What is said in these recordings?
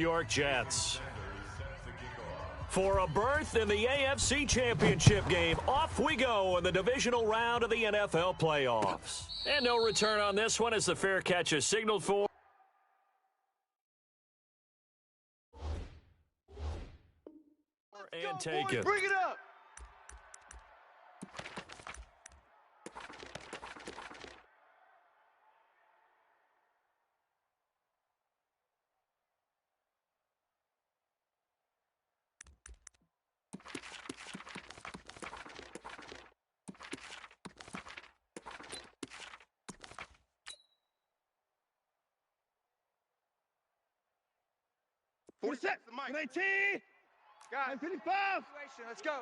York Jets. For a berth in the AFC Championship game, off we go in the divisional round of the NFL playoffs. And no return on this one as the fair catch is signaled for. And take it. Bring it up. Set. 19. Guys, 55. let's go.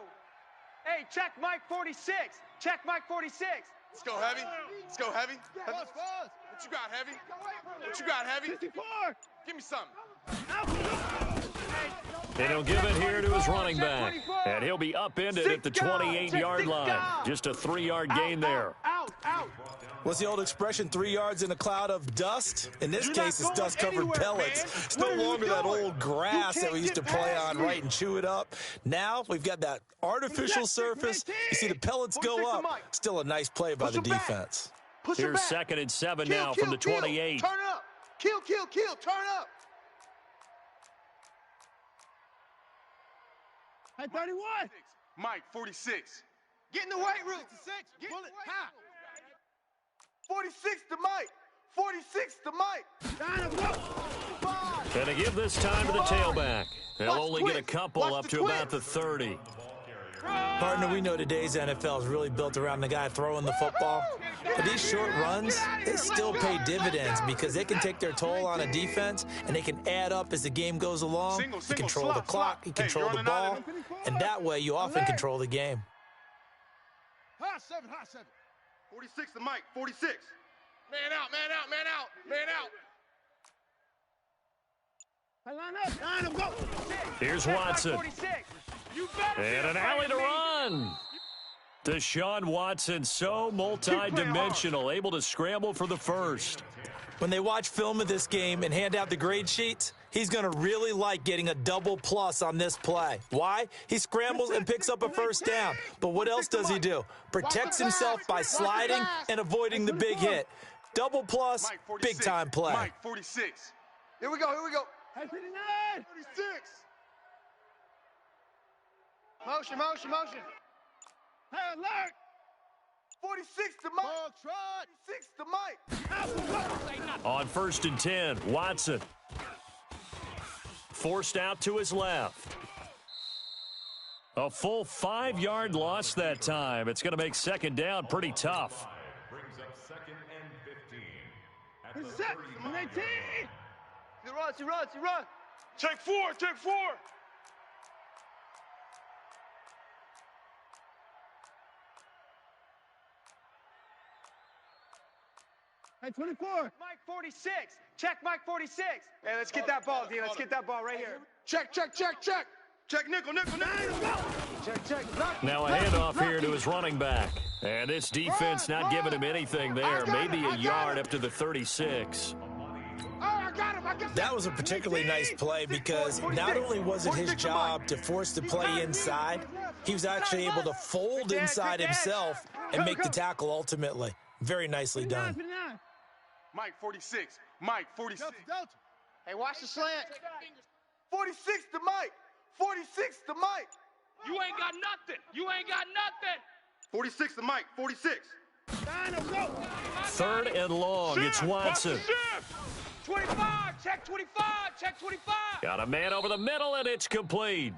Hey, check Mike 46. Check Mike 46. Let's go heavy. Let's go heavy. Fuzz. What you got, heavy? What you got, heavy? 54. Give me something. And he'll give it here to his running back. And he'll be upended at the 28-yard line. Just a 3-yard gain there. Out. What's the old expression, 3 yards in a cloud of dust? In this case, it's dust-covered pellets. It's no longer that old grass that we used to play on, right, and chew it up. Now we've got that artificial surface. You see the pellets go up. Still a nice play by the defense. Here's 2nd and 7 now from the 28. Turn up. Kill. Turn up. Hey, 31. Mike, 46. Get in the weight room. 46 to Mike. 46 to Mike. And to give this time to the tailback. They'll only get a couple up to about the 30. Partner, we know today's NFL is really built around the guy throwing the football. But these short runs, they still pay dividends because they can take their toll on a defense, and they can add up as the game goes along. You control the clock, you control the ball, and that way you often control the game. High seven. 46 to Mike, 46. Man out. Hey, line up, go. Here's Watson. And an alley to run. Deshaun Watson, so multi-dimensional, able to scramble for the first. When they watch film of this game and hand out the grade sheets, he's going to really like getting a double plus on this play. Why? He scrambles and picks up a first down. But what else does he do? Protects himself by sliding and avoiding the big hit. Double plus, big-time play. Mike, 46. Here we go. Hey, 59. 46. Motion. Hey, alert. 46 to Mike. 46 to Mike. On 1st and 10, Watson. Forced out to his left. A full 5-yard loss that time. It's going to make 2nd down pretty tough. Brings up 2nd and 15. Set. 19. He runs. Check 4. Hey, 24. Mike 46. Check Mike 46. Hey, let's get that ball, D. Let's get that ball right here. Check. Check nickel. Check. Now a handoff here to his running back. And this defense not giving him anything there. Maybe a yard up to the 36. That was a particularly nice play because not only was it his job to force the play inside, he was actually able to fold inside himself and make the tackle ultimately. Very nicely done. Mike, 46. Delta. Hey, watch the slant. 46 to Mike. 46 to Mike. You ain't got nothing. 46 to Mike, 46. 3rd and long. It's Watson. 25. Check 25. Got a man over the middle, and it's complete.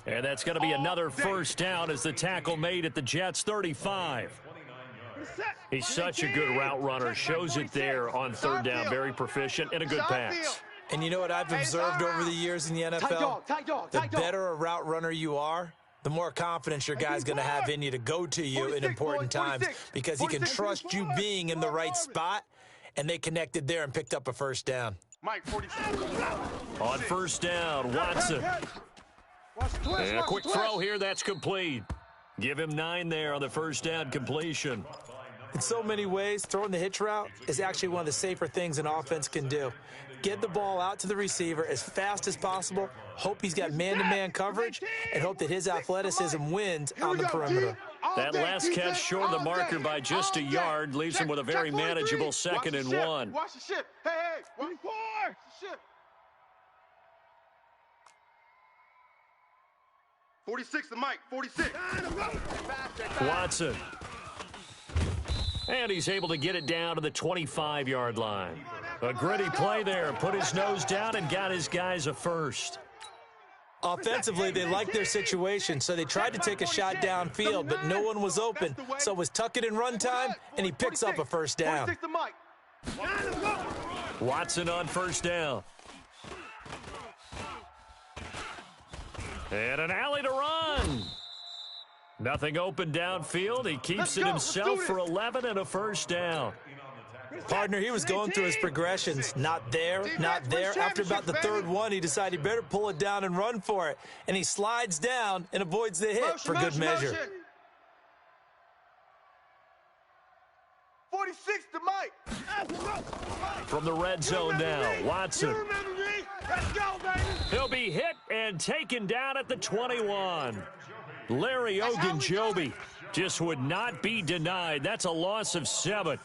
And that's going to be another first down as the tackle made at the Jets' 35. He's such a good route runner. Shows it there on 3rd down. Very proficient and a good pass. And you know what I've observed over the years in the NFL? The better a route runner you are, the more confidence your guy's going to have in you to go to you in important times because he can trust you being in the right spot, and they connected there and picked up a first down. Mike, 46. On 1st down, Watson. And a quick throw here, that's complete. Give him 9 there on the first down completion. In so many ways, throwing the hitch route is actually one of the safer things an offense can do. Get the ball out to the receiver as fast as possible, hope he's got man-to-man coverage, and hope that his athleticism wins on the perimeter. That last catch short of the marker by just a yard leaves him with a very manageable 2nd and 1. Watch the ship. Hey, 24. ship. 46 to Mike, 46. Watson. And he's able to get it down to the 25-yard line. A gritty play there. Put his nose down and got his guys a first. Offensively, they liked their situation, so they tried to take a shot downfield, but no one was open. So it was tuck it and run time, and he picks up a first down. Watson on first down. And an alley to run. Nothing open downfield. He keeps it himself for 11 and a first down. Partner, he was going through his progressions. Not there, not there. After about the third one, he decided he better pull it down and run for it. And he slides down and avoids the hit for good measure. 46 to Mike. From the red zone now, Watson. Let's go, baby. He'll be hit and taken down at the 21. Larry Ogunjobi just would not be denied. That's a loss of 7.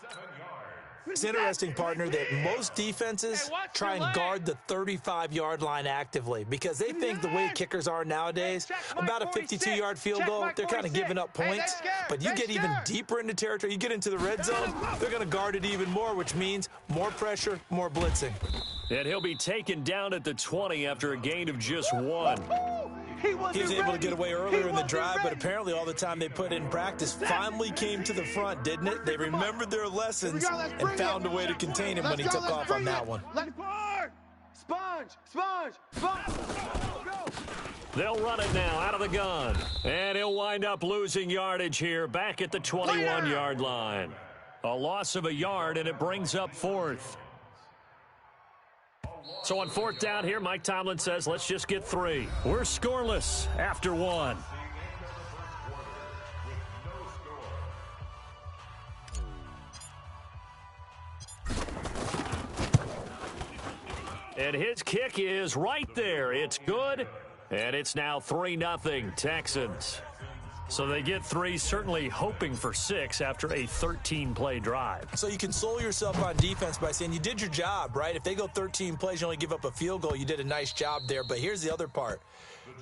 It's interesting, partner, that most defenses try and guard the 35-yard line actively because they think the way kickers are nowadays, about a 52-yard field goal, they're kind of giving up points. But you get even deeper into territory, you get into the red zone, they're going to guard it even more, which means more pressure, more blitzing. And he'll be taken down at the 20 after a gain of just 1. He was able to get away earlier in the drive, but apparently all the time they put in practice finally came to the front, didn't it? They remembered their lessons and found a way to contain him when he took off on that one. Sponge. They'll run it now out of the gun. And he'll wind up losing yardage here back at the 21-yard line. A loss of a yard, and it brings up 4th. So on 4th down here, Mike Tomlin says, let's just get 3. We're scoreless after 1. And his kick is right there. It's good, and it's now 3-0 Texans. So they get 3, certainly hoping for 6 after a 13-play drive. So you console yourself on defense by saying you did your job, right? If they go 13 plays, you only give up a field goal, you did a nice job there. But here's the other part.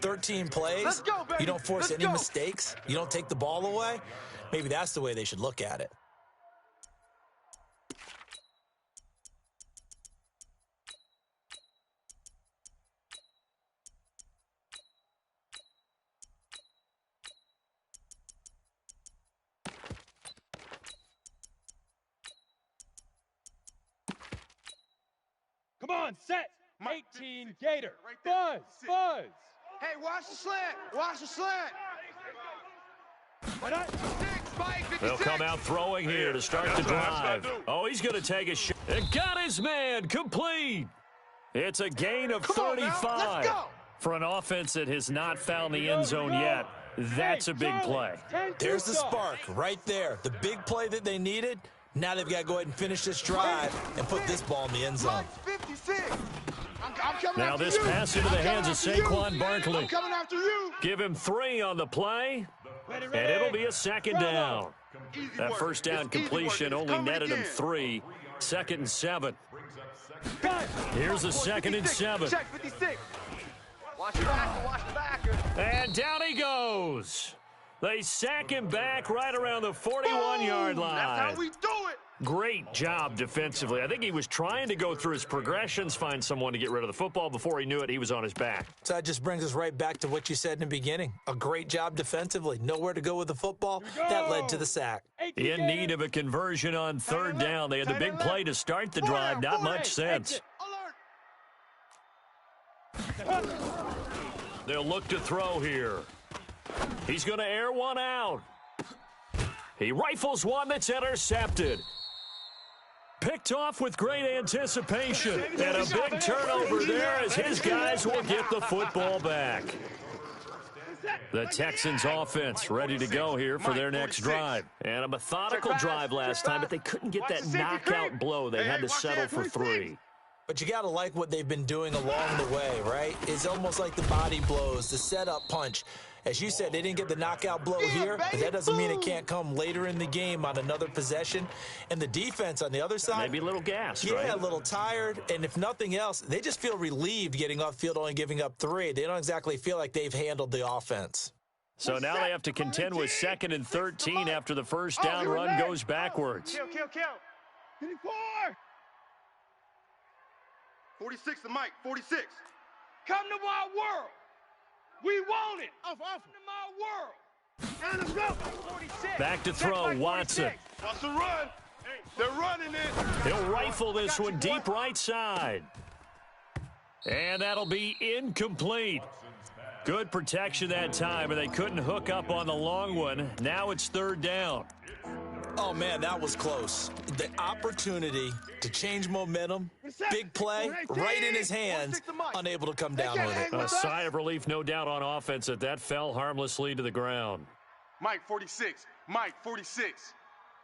13 plays, you don't force any mistakes, you don't take the ball away. Maybe that's the way they should look at it. Come on, set. 18 Gator. Buzz. Hey, watch the slant. They'll come out throwing here to start the drive. Oh, he's going to take a shot. And got his man complete. It's a gain of 35. For an offense that has not found the end zone yet, that's a big play. There's the spark right there. The big play that they needed. Now they've got to go ahead and finish this drive and put this ball in the end zone. Now this pass into the hands of Saquon Barkley. I'm coming after you. Give him 3 on the play, and it'll be a 2nd down. That first down completion only netted him 3. 2nd and 7. Here's a 2nd and 7. Check 56. Watch the backer. And down he goes. They sack him back right around the 41-yard line. That's how we do it. Great job defensively. I think he was trying to go through his progressions, find someone to get rid of the football. Before he knew it, he was on his back. So that just brings us right back to what you said in the beginning. A great job defensively. Nowhere to go with the football. That led to the sack. In need of a conversion on 3rd down. They had the big play to start the drive. Not much sense. They'll look to throw here. He's going to air one out. He rifles one that's intercepted. Picked off with great anticipation. And a big turnover there as his guys will get the football back. The Texans offense ready to go here for their next drive. And a methodical drive last time, but they couldn't get that knockout blow. They had to settle for 3. But you got to like what they've been doing along the way, right? It's almost like the body blows, the setup punch. As you said, they didn't get the knockout blow here, but that doesn't mean it can't come later in the game on another possession. And the defense on the other side, maybe a little gassed, right? Yeah, a little tired. And if nothing else, they just feel relieved getting off field, only giving up 3. They don't exactly feel like they've handled the offense. So now they have to contend with 2nd and 13 after the first down run goes backwards. Kill. 24. 46 to Mike, 46. Come to my world. We want it. Off. Come to my world. Let's go. 46. Back to throw, Watson. Watch the run. They're running it. He'll rifle this one deep right side. And that'll be incomplete. Good protection that time, and they couldn't hook up on the long one. Now it's 3rd down. Oh, man, that was close. The opportunity to change momentum, big play, right in his hands, unable to come down with it. A sigh of relief, no doubt, on offense that fell harmlessly to the ground. Mike, 46. Mike, 46.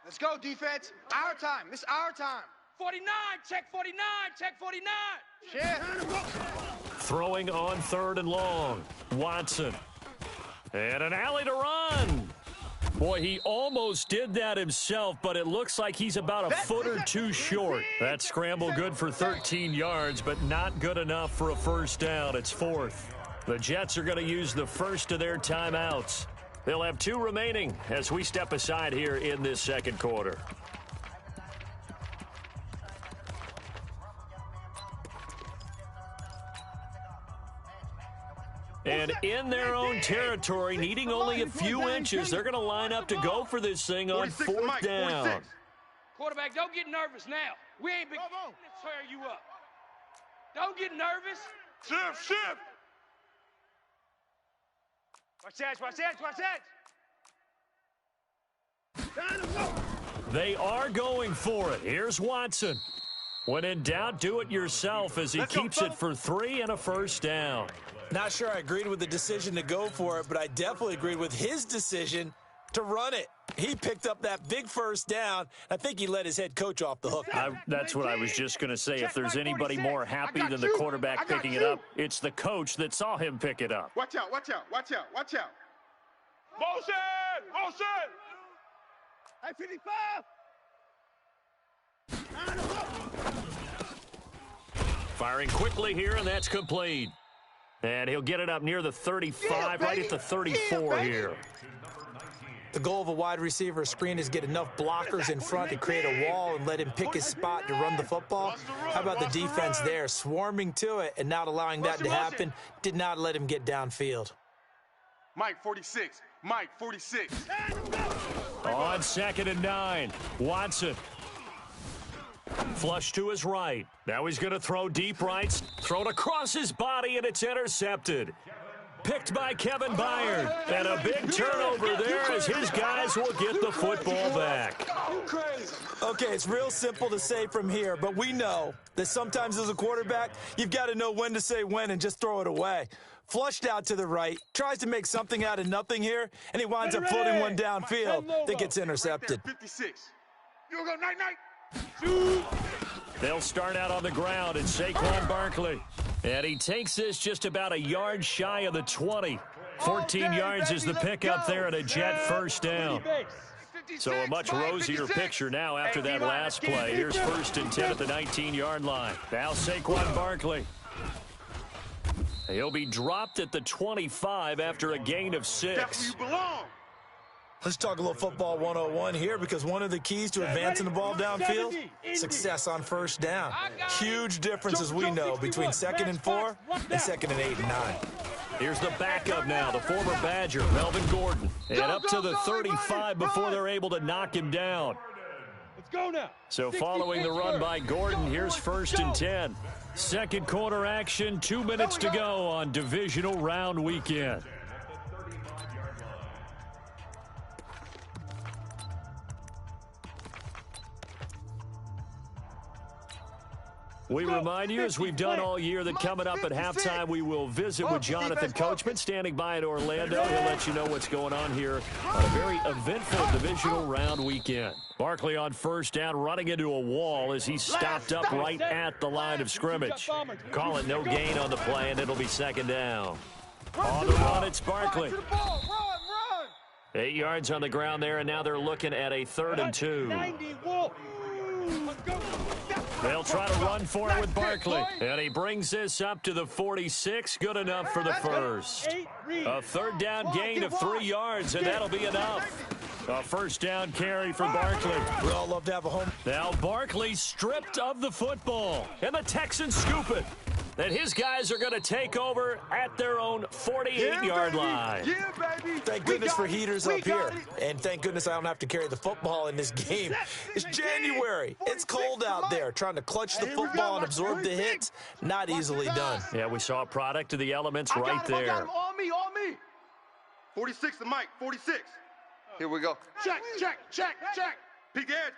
Let's go, defense. Our time. It's our time. 49. Check 49. Check 49. Shit. Throwing on 3rd and long. Watson. And an alley to run. Boy, he almost did that himself, but it looks like he's about a foot or 2 short. That scramble good for 13 yards, but not good enough for a first down. It's 4th. The Jets are going to use the first of their timeouts. They'll have 2 remaining as we step aside here in this second quarter. And in their own territory, needing only a few inches, they're going to line up to go for this thing on 4th down. 46. Quarterback, don't get nervous now. We ain't been to tear you up. Don't get nervous. Shift. Watch that. They are going for it. Here's Watson. When in doubt, do it yourself as he keeps it for 3 and a first down. Not sure I agreed with the decision to go for it, but I definitely agreed with his decision to run it. He picked up that big first down. I think he let his head coach off the hook. That's what I was just going to say. If there's anybody more happy than the quarterback picking it up, it's the coach that saw him pick it up. Watch out. Motion. Hey, 55. Firing quickly here, and that's complete. And he'll get it up near the 35, right at the 34 here. The goal of a wide receiver screen is get enough blockers in front to create a wall and let him pick his spot to run the football. How about the defense there, swarming to it and not allowing that to happen? Did not let him get downfield. Mike, 46. On 2nd and 9, Watson. Flush to his right. Now he's going to throw deep right. Thrown across his body, and it's intercepted. Picked by Kevin Byard. And a big turnover there as his guys will get the football back. Okay, it's real simple to say from here, but we know that sometimes as a quarterback, you've got to know when to say when and just throw it away. Flushed out to the right, tries to make something out of nothing here, and he winds up floating one downfield that gets intercepted. 56. You go night. They'll start out on the ground, and Saquon Barkley. And he takes this just about a yard shy of the 20. 14 yards is the pickup there and a Jet first down. So a much rosier picture now after that last play. Here's 1st and 10 at the 19-yard line. Now Saquon Barkley. He'll be dropped at the 25 after a gain of 6. That's where you belong. Let's talk a little football 101 here, because one of the keys to advancing the ball downfield, success on first down. Huge difference, as we know, between 2nd and 4 and 2nd and 8 and 9. Here's the backup now, the former Badger, Melvin Gordon. And up to the 35 before they're able to knock him down. Let's go now. So following the run by Gordon, here's 1st and 10. Second quarter action, 2 minutes to go on divisional round weekend. We remind you, as we've done all year, that coming up at halftime, we will visit with Jonathan Coachman, standing by in Orlando. He'll let you know what's going on here on a very eventful divisional round weekend. Barkley on first down, running into a wall as he stopped up right at the line of scrimmage. Call it no gain on the play, and it'll be second down. On the run, it's Barkley. 8 yards on the ground there, and now they're looking at a 3rd and 2. They'll try to run for it with Barkley. And he brings this up to the 46. Good enough for the first. A 3rd down gain of 3 yards, and that'll be enough. A first down carry for Barkley. We all love to have a home. Now Barkley stripped of the football, and the Texans scoop it. And his guys are going to take over at their own 48-yard line. Yeah, baby. Thank goodness for heaters up here. And thank goodness I don't have to carry the football in this game. It's January. It's cold out there. Trying to clutch the football and absorb the hits, not easily done. Yeah, we saw a product of the elements right there. On me. 46 to Mike, 46. Here we go. Check. Peek edge.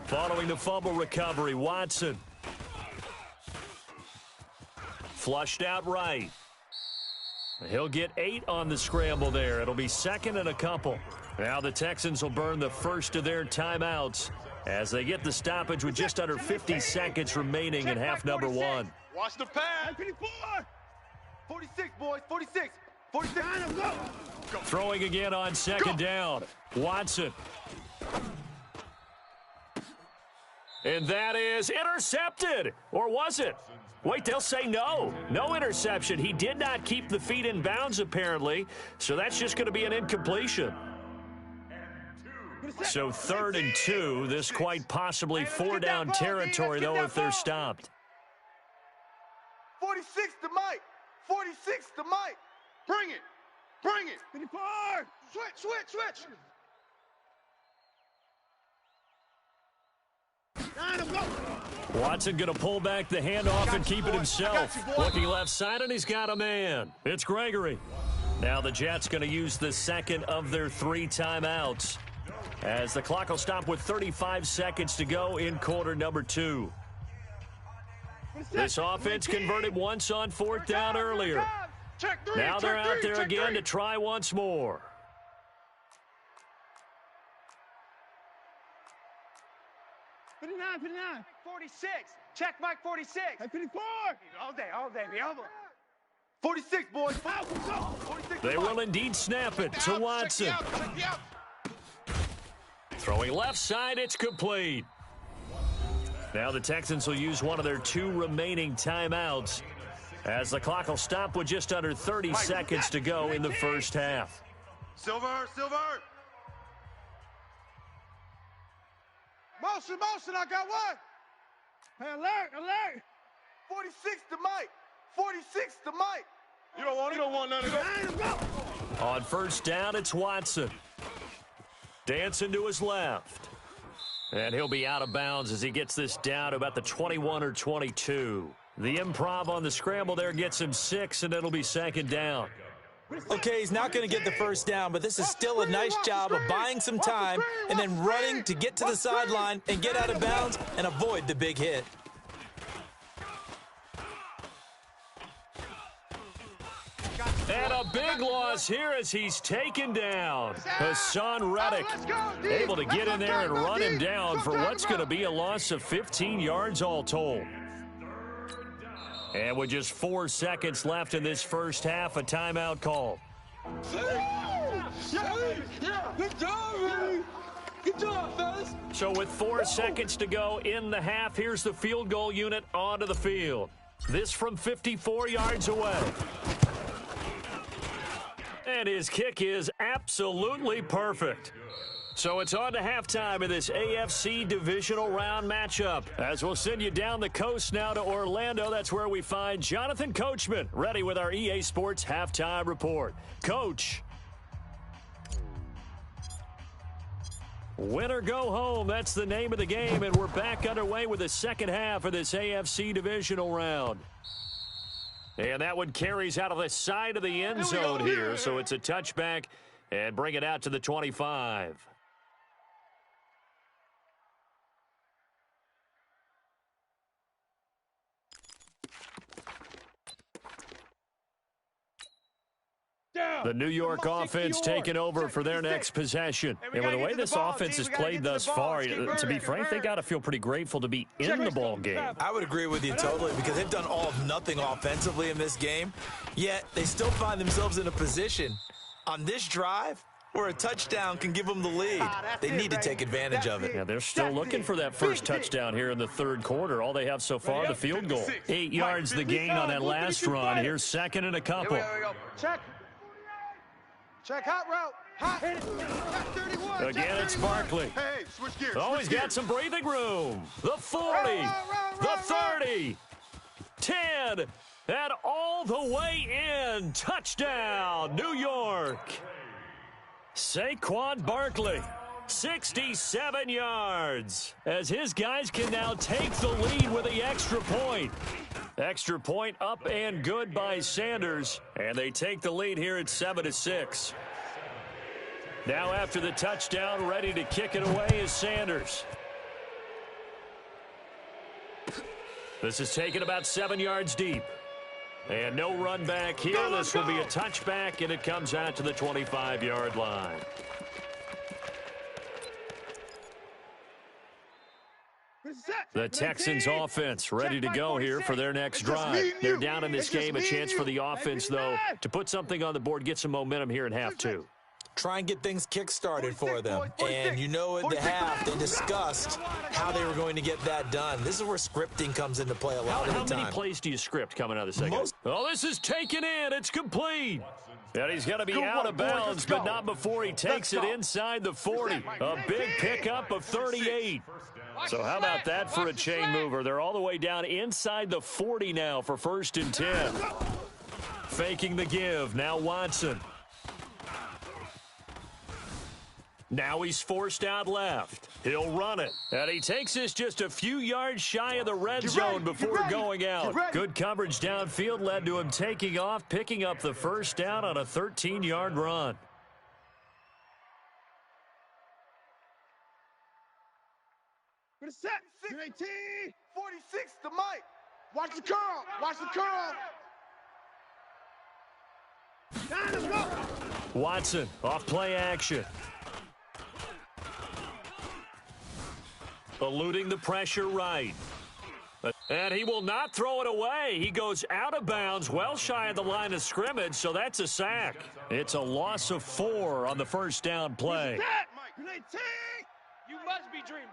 Following the fumble recovery, Watson. Flushed out right. He'll get 8 on the scramble there. It'll be 2nd and a couple. Now the Texans will burn the first of their timeouts as they get the stoppage with just under 50 seconds remaining in half number 1. Watch the pass. 46, boys. 46. 46. Throwing again on 2nd down. Watson. And that is intercepted. Or was it? Wait, they'll say no. No interception. He did not keep the feet in bounds, apparently. So that's just going to be an incompletion. So 3rd and 2. This quite possibly 4-down territory, though, if they're stopped. 46 to Mike. 46 to Mike. Bring it. 54. Switch. Watson going to pull back the handoff and keep it himself. Looking left side, and he's got a man. It's Gregory. Now the Jets going to use the 2nd of their 3 timeouts as the clock will stop with 35 seconds to go in quarter number 2. This offense converted once on 4th down earlier. Now they're out there again to try once more. 59. 46. Check Mike 46. 54. All day, be over. 46, boys. 46. They will indeed snap it to Watson. Throwing left side, it's complete. Now the Texans will use one of their 2 remaining timeouts as the clock will stop with just under 30 seconds to go in the first half. Silver. Motion, I got one. Hey, alert. 46 to Mike. 46 to Mike. You don't want none of that. On first down, it's Watson. Dancing to his left. And he'll be out of bounds as he gets this down to about the 21 or 22. The improv on the scramble there gets him 6, and it'll be 2nd down. Okay, he's not going to get the first down, but this is still a nice job of buying some time and then running to get to the sideline and get out of bounds and avoid the big hit. And a big loss here as he's taken down. Hassan Reddick able to get in there and run him down for what's going to be a loss of 15 yards all told. And with just 4 seconds left in this first half, a timeout call. Good job, fellas. So with 4 seconds to go in the half, here's the field goal unit onto the field. This from 54 yards away. And his kick is absolutely perfect. So it's on to halftime of this AFC divisional round matchup. As we'll send you down the coast now to Orlando, that's where we find Jonathan Coachman, ready with our EA Sports halftime report. Coach. Win or go home, that's the name of the game, and we're back underway with the second half of this AFC divisional round. And that one carries out of the side of the end zone here, so it's a touchback and bring it out to the 25. The New York offense taking over for their next possession. And with the way this offense has played thus far, to be frank, they got to feel pretty grateful to be in the ball game. I would agree with you totally because they've done all of nothing offensively in this game, yet they still find themselves in a position on this drive where a touchdown can give them the lead. They need to take advantage of it. Yeah, they're still looking for that first touchdown here in the third quarter. All they have so far, the field goal. 8 yards the gain on that last run. Here's second and a couple. Here we go. Check. Check hot route. Hot. 31. Again, it's Barkley. Hey, switch gears. Oh, he's got some breathing room. The 40, the 30, 10, and all the way in. Touchdown, New York. Saquon Barkley, 67 yards, as his guys can now take the lead with the extra point. Extra point up and good by Sanders, and they take the lead here at 7-6. Now after the touchdown, ready to kick it away is Sanders. This is taken about 7 yards deep. And no run back here. This will be a touchback, and it comes out to the 25-yard line. The Texans offense ready to go here for their next drive. They're down in this game. A chance for the offense, though, to put something on the board, get some momentum here in half two. Try and get things kick-started for them. And you know at the half, they discussed how they were going to get that done. This is where scripting comes into play a lot of the time. How many plays do you script coming out of the second? Oh, this is taken in. It's complete. And he's going to be out of bounds, but not before he takes it inside the 40. A big pickup of 38. So how about that for a chain mover? They're all the way down inside the 40 now for 1st and 10. Faking the give. Now Watson. Now he's forced out left. He'll run it. And he takes this just a few yards shy of the red zone before going out. Good coverage downfield led to him taking off, picking up the first down on a 13-yard run. For the set. 18. 46 to Mike. Watch the curl. Watch the curl. Let's go. Watson off play action. Eluding the pressure right. And he will not throw it away. He goes out of bounds, well shy of the line of scrimmage, so that's a sack. It's a loss of 4 on the first down play. You must be dreaming.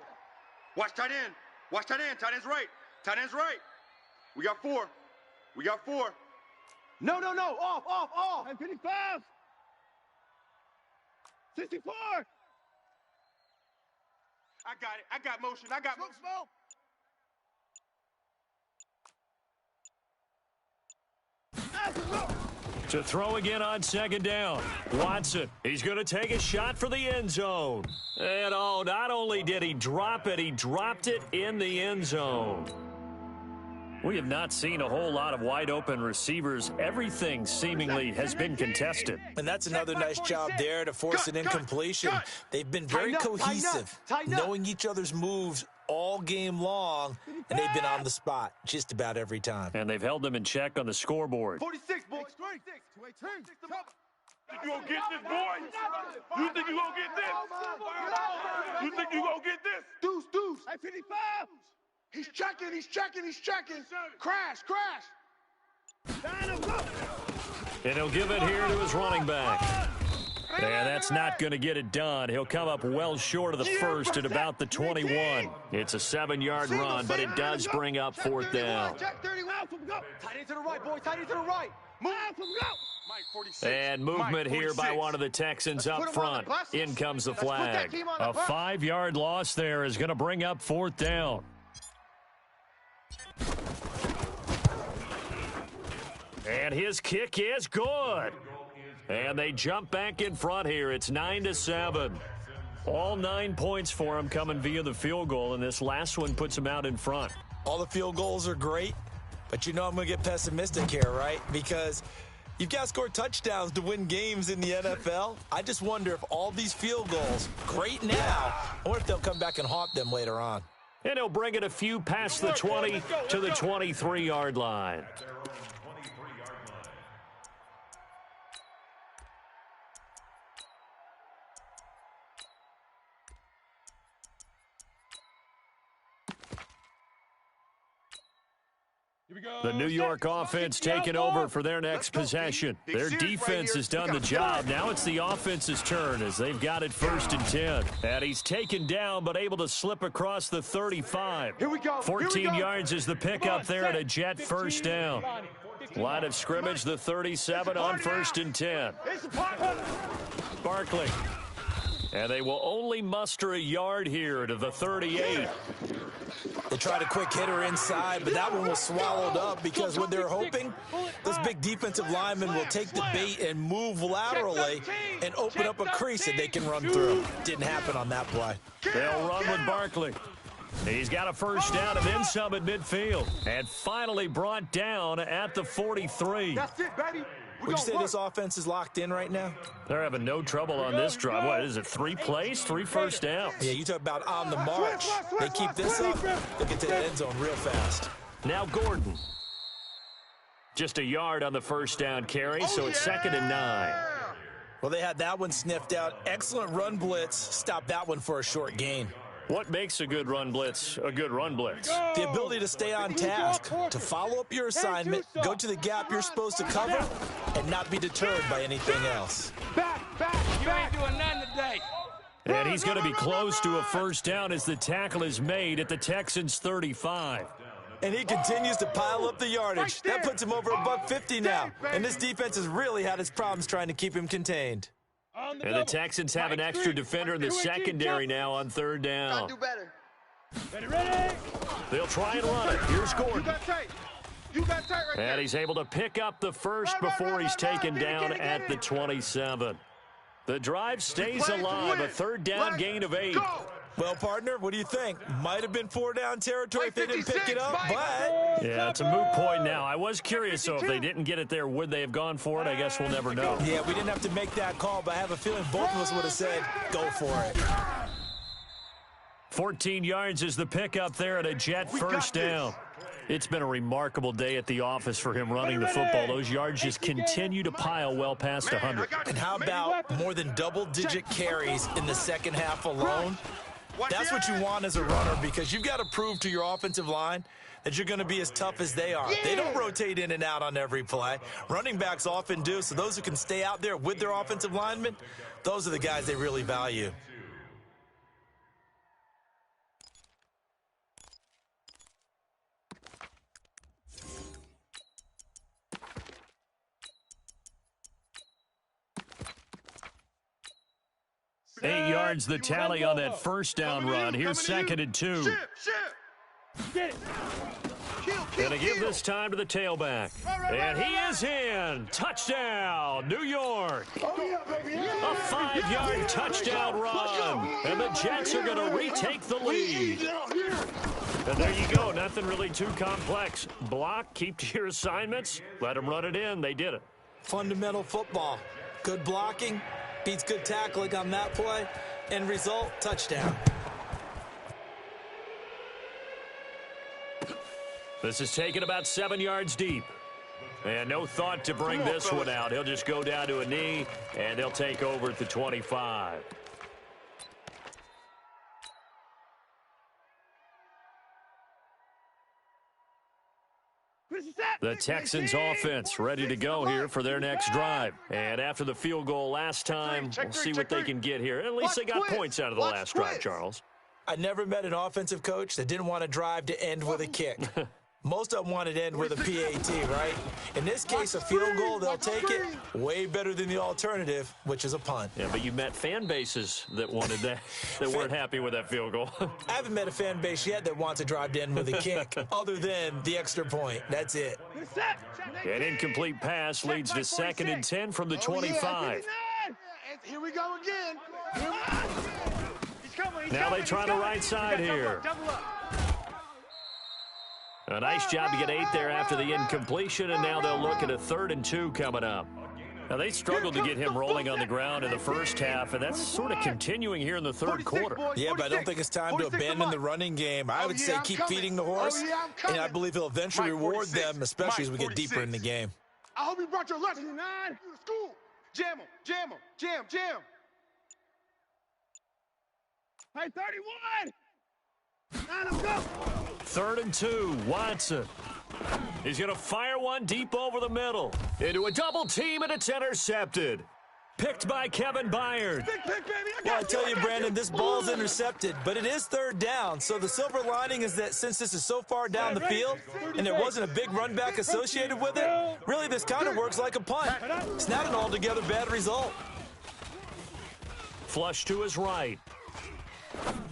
Watch tight end. Watch tight end. Tight end's right. Tight end's right. We got 4. We got 4. No. Off. 55. 64. I got it. I got motion. I got motion. Smoke. To throw again on second down. Watson, he's going to take a shot for the end zone. And oh, not only did he drop it, he dropped it in the end zone. We have not seen a whole lot of wide open receivers. Everything seemingly has been contested. And that's another nice job there to force an incompletion. They've been very cohesive, knowing each other's moves all game long, and they've been on the spot just about every time. And they've held them in check on the scoreboard. 46, boys. 26. You gonna get this, boy? You think you gonna get this? You think you gonna get this? Deuce. Hey, 55. He's checking. Crash. And he'll give it here to his running back. And that's not going to get it done. He'll come up well short of the first at about the 21. It's a 7-yard run, but it does bring up 4th down. Check 31. Tight end to the right, boys. Tight end to the right. Move. Mike, 46. And movement here by one of the Texans up front. In comes the flag. A 5-yard loss there is going to bring up 4th down. And his kick is good. And they jump back in front here. It's 9-7. All 9 points for him coming via the field goal, and this last one puts him out in front. All the field goals are great, but you know I'm going to get pessimistic here, right? Because you've got to score touchdowns to win games in the NFL. I just wonder if all these field goals, great now, I wonder if they'll come back and haunt them later on. And he'll bring it a few past the 20 to the 23-yard line. The New York offense taking over for their next possession. Their defense has done the job. Now it's the offense's turn as they've got it 1st and 10. And he's taken down but able to slip across the 35. 14 yards is the pickup there and a Jet 1st down. Line of scrimmage, the 37 on 1st and 10. Barkley. And they will only muster a yard here to the 38. They tried a quick hitter inside, but that one was swallowed up because what they're hoping, this big defensive lineman will take the bait and move laterally and open up a crease that they can run through. Didn't happen on that play. They'll run with Barkley. He's got a 1st down and then some at midfield. And finally brought down at the 43. That's it, baby. Would you say this offense is locked in right now? They're having no trouble on this drive. What is it, 3 plays, 3 first downs? Yeah, you talk about on the march. They keep this up, they'll get to the end zone real fast. Now Gordon. Just a yard on the 1st down carry, so it's 2nd and 9. Well, they had that one sniffed out. Excellent run blitz. Stop that one for a short gain. What makes a good run blitz a good run blitz? The ability to stay on task, to follow up your assignment, go to the gap you're supposed to cover, and not be deterred by anything else. Back. You ain't doing nothing today. And he's going to be close to a 1st down as the tackle is made at the Texans' 35. And he continues to pile up the yardage. That puts him over $150 now. And this defense has really had its problems trying to keep him contained. And the Texans have an extra defender in the secondary now on 3rd down. Do better. Ready? They'll try and run it. Here's Gordon. You got tight right there. And he's able to pick up the 1st before he's taken down at the 27. The drive stays alive, a 3rd down gain of 8. Well, partner, what do you think? Might have been 4-down territory if they didn't pick it up, but... Yeah, it's a moot point now. I was curious, though, if they didn't get it there, would they have gone for it? I guess we'll never know. Yeah, we didn't have to make that call, but I have a feeling both of us would have said, go for it. 14 yards is the pickup there and a Jet 1st down. It's been a remarkable day at the office for him running the football. Those yards just continue to pile well past 100. And how about more than double-digit carries in the second half alone? That's what you want as a runner because you've got to prove to your offensive line that you're going to be as tough as they are. They don't rotate in and out on every play. Running backs often do, so those who can stay out there with their offensive linemen, those are the guys they really value. Eight yards the tally on that 1st down run. Here's 2nd and 2. Get it. Gonna give this time to the tailback. And he is in. Touchdown, New York. A 5-yard touchdown run. And the Jets are gonna retake the lead. And there you go. Nothing really too complex. Block, keep to your assignments, let them run it in. They did it. Fundamental football. Good blocking. Beats good tackling on that play. End result, touchdown. This is taken about 7 yards deep. And no thought to bring this one out. He'll just go down to a knee, and they'll take over at the 25. The Texans offense ready to go here for their next drive. And after the field goal last time, we'll see what they can get here. At least they got points out of the last drive, Charles. I never met an offensive coach that didn't want to drive to end with a kick. Most of them wanted to end with a PAT, right? In this case, a field goal, they'll take it. Way better than the alternative, which is a punt. Yeah, but you met fan bases that wanted that, that weren't happy with that field goal. I haven't met a fan base yet that wants to drive to end with a kick, other than the extra point. That's it. An incomplete pass leads to 2nd and 10 from the 25. Here we go again. Now they try the right side here. A nice job to get 8 there after the incompletion, and now they'll look at a 3rd and 2 coming up. Now, they struggled to get him rolling on the ground in the first half, and that's sort of continuing here in the third quarter. Yeah, but I don't think it's time to abandon the running game. I would say keep feeding the horse, and I believe he'll eventually reward them, especially as we get deeper in the game. I hope you brought your lunch, 9. School. Jam him, jam him, jam, jam. Hey, 31. 9, let's go. 3rd and 2, Watson. He's going to fire one deep over the middle. Into a double team, and it's intercepted. Picked by Kevin Byard. Big pick, baby. Well, I tell you, Brandon, this ball's intercepted, but it is third down. So the silver lining is that since this is so far down the field and there wasn't a big run back associated with it, really this kind of works like a punt. It's not an altogether bad result. Flush to his right.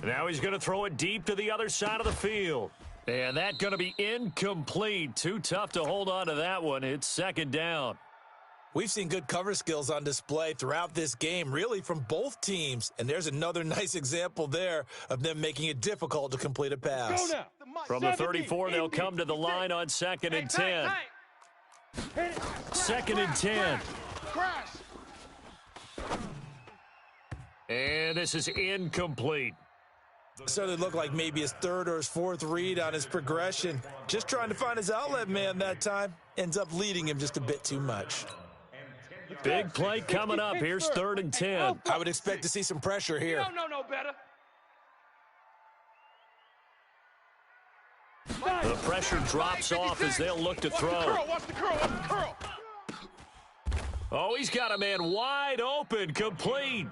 Now he's going to throw it deep to the other side of the field. And that's going to be incomplete. Too tough to hold on to that one. It's second down. We've seen good cover skills on display throughout this game, really from both teams. And there's another nice example there of them making it difficult to complete a pass. From the 34, they'll come to the line on 2nd and 10. 2nd and 10. Crash. And this is incomplete. So it looked like maybe his third or his fourth read on his progression. Just trying to find his outlet man that time. Ends up leading him just a bit too much. Big play coming up. Here's 3rd and 10. I would expect to see some pressure here. No better. The pressure drops off as they'll look to throw. Watch the curl. Oh, he's got a man wide open, complete.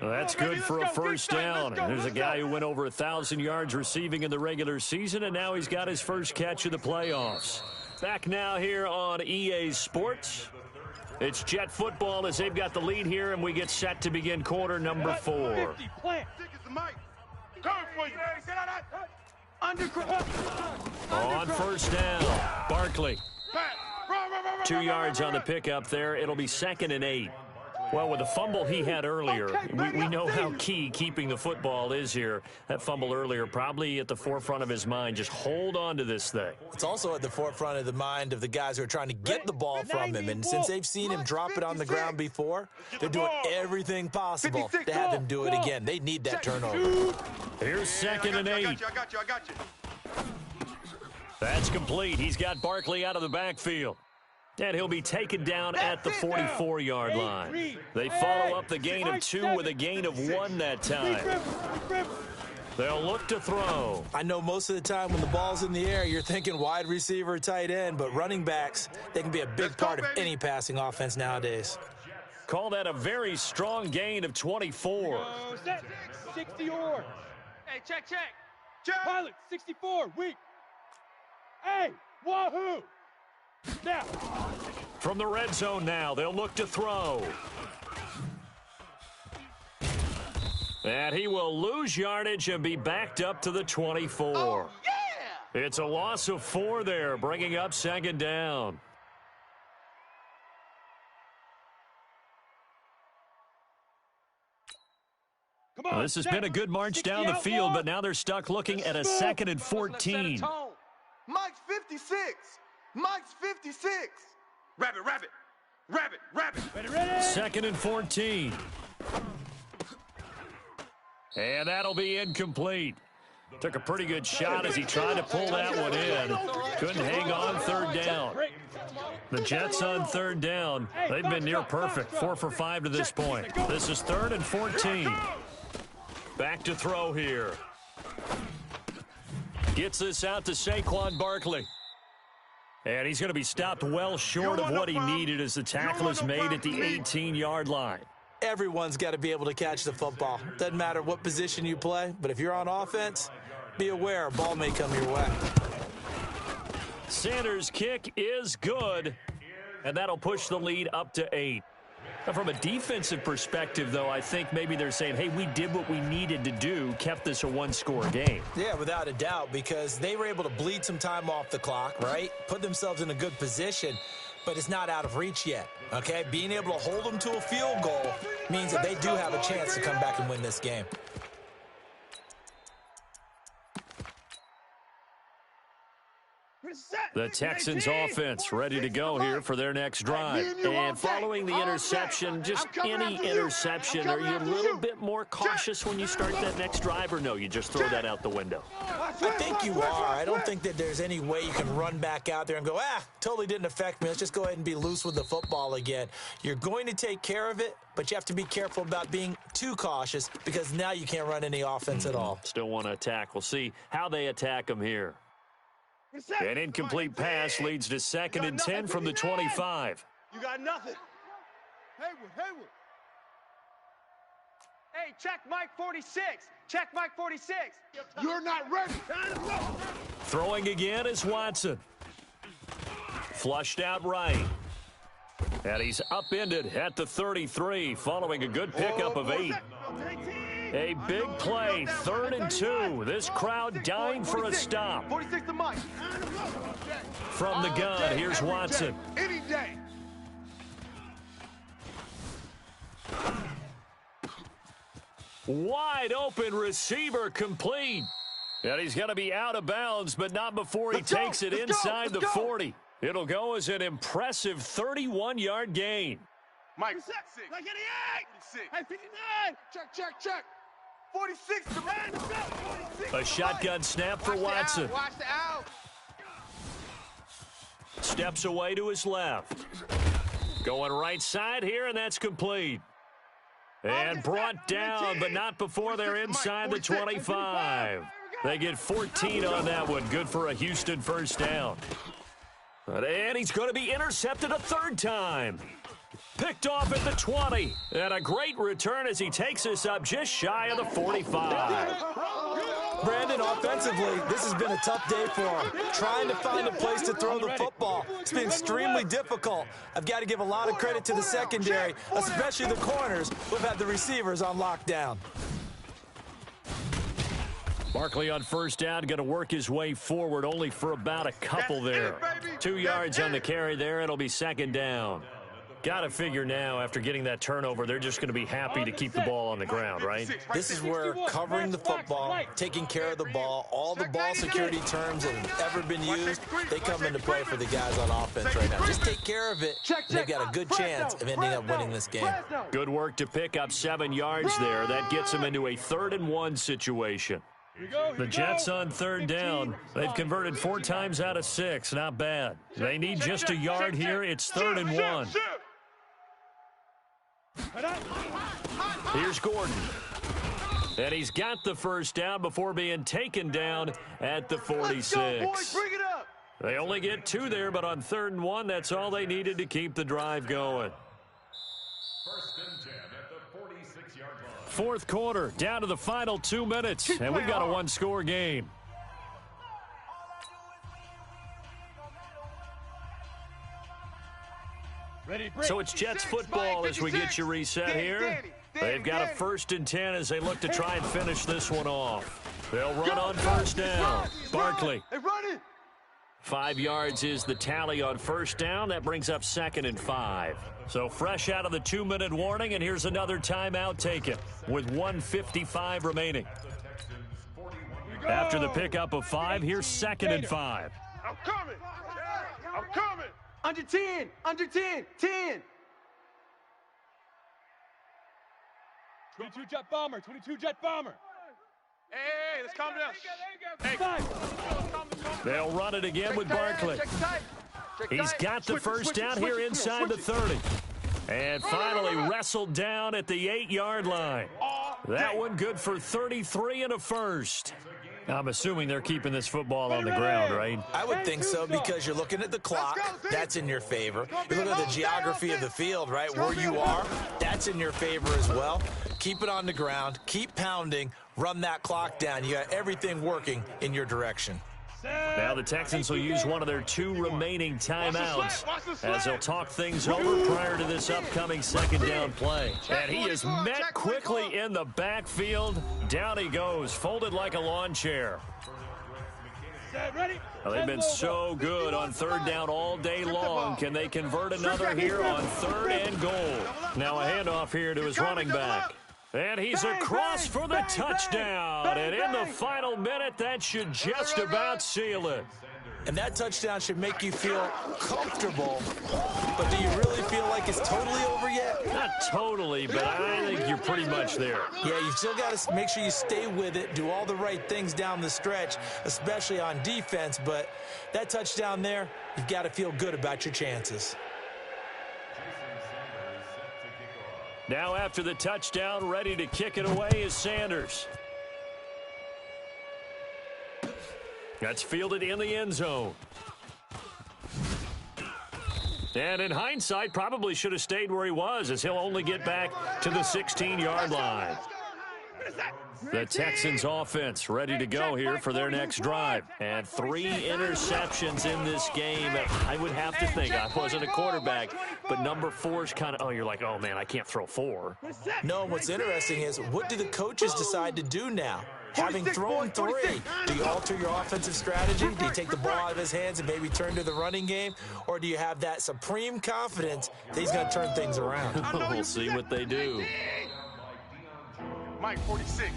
Well, that's good for a first down. There's a guy who went over 1,000 yards receiving in the regular season, and now he's got his first catch of the playoffs. Back now here on EA Sports. It's Jet football as they've got the lead here, and we get set to begin quarter number 4. On first down, Barkley. 2 yards on the pickup there. It'll be 2nd and 8. Well, with the fumble he had earlier, we know how key keeping the football is here. That fumble earlier probably at the forefront of his mind. Just hold on to this thing. It's also at the forefront of the mind of the guys who are trying to get the ball from him. And since they've seen him drop it on the ground before, they're doing everything possible to have him do it again. They need that turnover. Here's 2nd and 8. I got you. That's complete. He's got Barkley out of the backfield. And he'll be taken down at the 44-yard line. They follow up the gain of 2 with a gain of 1 that time. They'll look to throw. I know most of the time when the ball's in the air, you're thinking wide receiver, tight end, but running backs, they can be a big part of any passing offense nowadays. Call that a very strong gain of 24. 60 or. Hey, check. Pilot, 64, weak. Hey, wahoo. Now. From the red zone now, they'll look to throw. And he will lose yardage and be backed up to the 24. Oh, yeah! It's a loss of 4 there, bringing up 2nd down. Come on, this has been a good march down the field, but now they're stuck looking at a 2nd and 14. Mike's 56. Mike's 56. Rabbit. Ready. 2nd and 14. And that'll be incomplete. Took a pretty good shot as he tried to pull that one in. Couldn't hang on 3rd down. The Jets on 3rd down. They've been near perfect. 4 for 5 to this point. This is 3rd and 14. Back to throw here. Gets this out to Saquon Barkley. And he's going to be stopped well short of what he needed as the tackle is made at the 18-yard line. Everyone's got to be able to catch the football. Doesn't matter what position you play, but if you're on offense, be aware a ball may come your way. Sanders' kick is good, and that'll push the lead up to 8. Now, from a defensive perspective, though, I think maybe they're saying, hey, we did what we needed to do, kept this a one-score game. Yeah, without a doubt, because they were able to bleed some time off the clock, right? Put themselves in a good position, but it's not out of reach yet, okay? Being able to hold them to a field goal means that they do have a chance to come back and win this game. The Texans offense ready to go here for their next drive. And following the interception, just any interception, are you a little bit more cautious when you start that next drive, or no, you just throw that out the window? I think you are. I don't think that there's any way you can run back out there and go, totally didn't affect me. Let's just go ahead and be loose with the football again. You're going to take care of it, but you have to be careful about being too cautious because now you can't run any offense at all. Still want to attack. We'll see how they attack them here. An incomplete pass leads to 2nd and 10 from the 25. You got nothing. Haywood. Hey, check Mike 46. Check Mike 46. You're not ready. Throwing again is Watson. Flushed out right. And he's upended at the 33 following a good pickup of 8. A big play, 3rd and 2. This crowd dying for a stop. 46 to Mike. From the gun, here's Watson. Any day. Wide open receiver complete. And he's going to be out of bounds, but not before he takes it inside the 40. It'll go as an impressive 31-yard gain. Mike, 6. Like 88. 46. Hey, 59. Check. 46 to man. 46. A shotgun snap for Watson. Watch the out. Steps away to his left. Going right side here, and that's complete. And brought down, but not before they're inside the 25. They get 14 on that one. Good for a Houston first down. And he's going to be intercepted a 3rd time. Picked off at the 20. And a great return as he takes us up just shy of the 45. Brandon, offensively, this has been a tough day for him. Trying to find a place to throw the football. It's been extremely difficult. I've got to give a lot of credit to the secondary, especially the corners who've had the receivers on lockdown. Barkley on first down, going to work his way forward only for about a couple there. 2 yards on the carry there. It'll be 2nd down. Got to figure now, after getting that turnover, they're just going to be happy to keep the ball on the ground, right? This is where covering the football, taking care of the ball, all the ball security terms that have ever been used, they come into play for the guys on offense right now. Just take care of it, and they've got a good chance of ending up winning this game. Good work to pick up 7 yards there. That gets them into a 3rd and 1 situation. The Jets on 3rd down. They've converted 4 times out of 6. Not bad. They need just a yard here. It's 3rd and 1. Here's Gordon. And he's got the first down before being taken down at the 46. They only get 2 there, but on 3rd and 1, that's all they needed to keep the drive going. 1st and 10 at the 46-yard line. 4th quarter, down to the final 2 minutes, and we've got a 1-score game. So it's Jets football as we get you reset here. They've got a 1st and 10 as they look to try and finish this one off. They'll run on first down. Barkley. 5 yards is the tally on first down. That brings up 2nd and 5. So fresh out of the 2-minute warning, and here's another timeout taken with 1:55 remaining. After the pickup of 5, here's 2nd and 5. I'm coming. Under 10. 10. 22 jet bomber. Hey, let's calm down. They'll run it again with Barkley. He's got the first down here inside the 30. And finally wrestled down at the 8-yard line. That one good for 33 and a first. I'm assuming they're keeping this football on the ground, right? I would think so, because you're looking at the clock. That's in your favor. You're looking at the geography of the field, right? Where you are, that's in your favor as well. Keep it on the ground. Keep pounding. Run that clock down. You got everything working in your direction. Now the Texans will use one of their 2 remaining timeouts as they'll talk things over prior to this upcoming 2nd down play. And he is met quickly in the backfield. Down he goes, folded like a lawn chair. Well, they've been so good on 3rd down all day long. Can they convert another here on 3rd and goal? Now a handoff here to his running back. And he's across for the touchdown. And in the final minute, that should just about seal it. And that touchdown should make you feel comfortable. But do you really feel like it's totally over yet? Not totally, but I think you're pretty much there. Yeah, you still got to make sure you stay with it, do all the right things down the stretch, especially on defense. But that touchdown there, you've got to feel good about your chances. Now after the touchdown, ready to kick it away is Sanders. That's fielded in the end zone. And in hindsight, probably should have stayed where he was, as he'll only get back to the 16-yard line. The Texans offense ready to go here for their next drive. And 3 interceptions in this game. I would have to think, I wasn't a quarterback, but number 4's kind of, you're like, oh, man, I can't throw 4. No, what's interesting is, what do the coaches decide to do now? Having thrown 3, do you alter your offensive strategy? Do you take the ball out of his hands and maybe turn to the running game? Or do you have that supreme confidence that he's going to turn things around? We'll see what they do. Mike, 46.